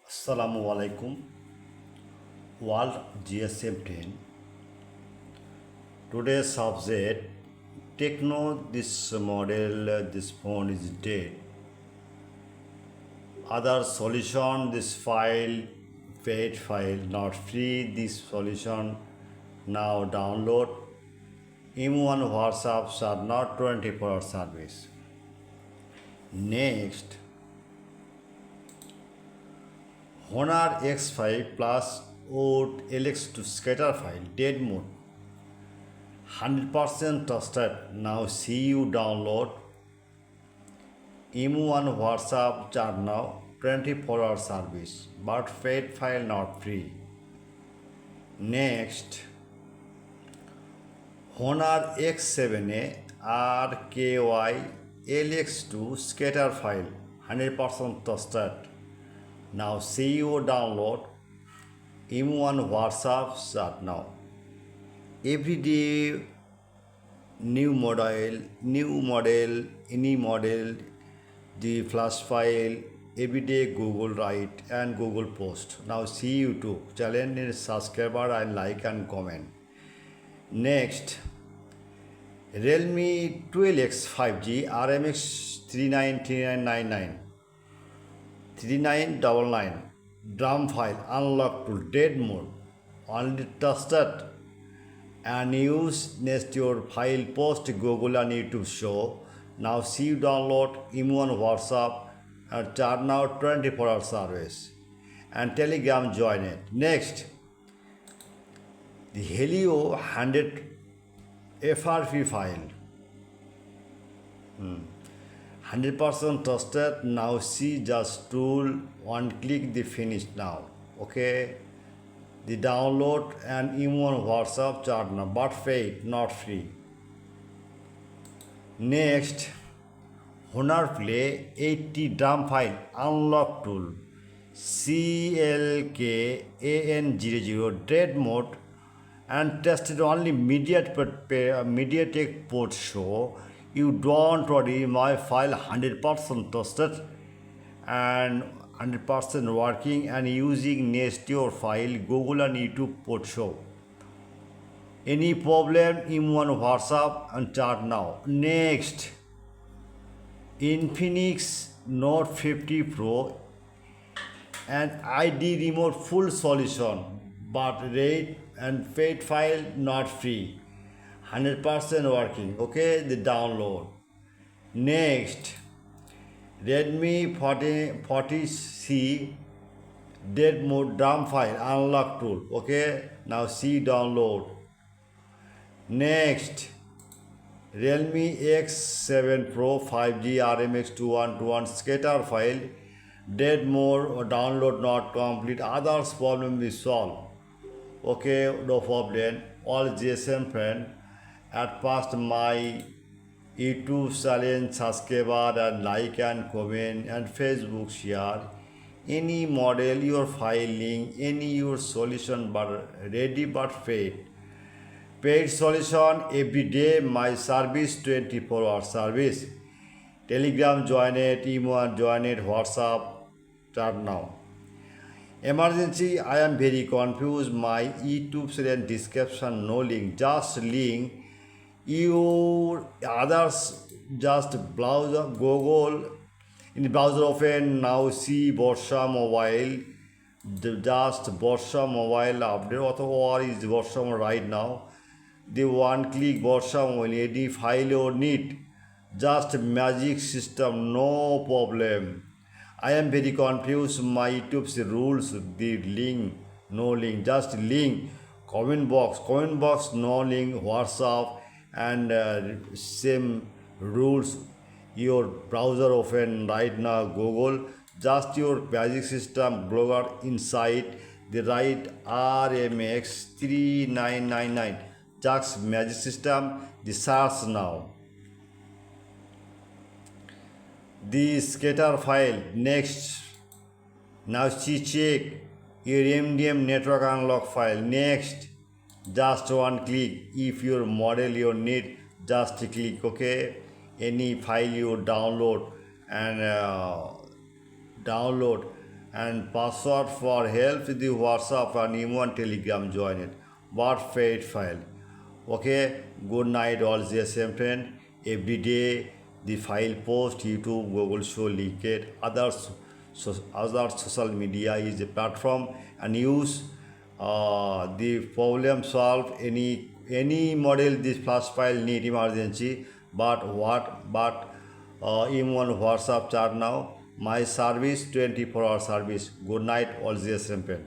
Assalamu alaikum. World GSM 10. Today's subject Techno. This model, this phone is dead. Other solution, this file, paid file, not free. This solution now download. M1 WhatsApps are not 24-hour service. Next, Honor X5 plus old LX2 scatter file, dead mode, 100% trusted. Now see you download. M1 WhatsApp chat now, 24-hour service, but paid file not free. Next, Honor X7A RKY LX2 scatter file, 100% trusted. Now see you download. M1 WhatsApp chat now. Every day new model, any model, the flash file, every day Google write and Google post. Now see YouTube, challenge subscriber and like and comment. Next, Realme 12X 5G RMX 393999. 3999 drum file unlocked to dead mode, only trusted and use next your file post Google and YouTube show. Now see you download M1 WhatsApp and chat now 24-hour service and Telegram join it. Next, the Helio 100 FRP file. 100% trusted. Now see just tool, one click the finish now. Okay, the download and M1 WhatsApp chat now, but paid, not free. Next, Honor Play 80 drum file unlock tool, CLKAN00 dead mode and tested only MediaTek port show. You don't worry, my file 100% trusted and 100% working and using next your file Google and YouTube port show. Any problem, M1 WhatsApp and chat now. Next, Infinix Note 50 Pro and ID remote full solution, but rate and paid file not free. 100% working. Okay, the download. Next, Redmi 40C dead mode drum file unlock tool. Okay, now see download. Next, Realme X7 Pro 5G RMX 2121 scatter file dead mode or download not complete. Others problem is solved. Okay, no problem. All GSM friend, at past my YouTube channel subscriber and like and comment and Facebook share. Any model your filing, any your solution but ready but paid. Paid solution every day, my service 24-hour service. Telegram join it, email join it, WhatsApp chat now. Emergency, I am very confused. My YouTube channel description no link, just link. You others just browser Google in the browser open now see Borsha Mobile. Just Borsha Mobile update or is Borsha Mobile right now. The one click Borsha Mobile any file or need. Just magic system, no problem. I am very confused. My YouTube's rules, the link, no link, just link. Comment box, no link, WhatsApp and same rules. Your browser open right now, Google, just your magic system blogger inside the right RMX 3999. Chak's magic system, the search now. The scatter file. Next, now see check your MDM network unlock file. Next, just one click. If your model you need, just click. Okay, any file you download and download and password for help with the WhatsApp and email and Telegram join it. But failed file. Okay, good night all GSM friend. Every day the file post YouTube, Google show leak it. Other social media is a platform and use the problem solve any model this flash file need emergency. But email WhatsApp chat now. My service 24-hour service. Good night all GSM friend.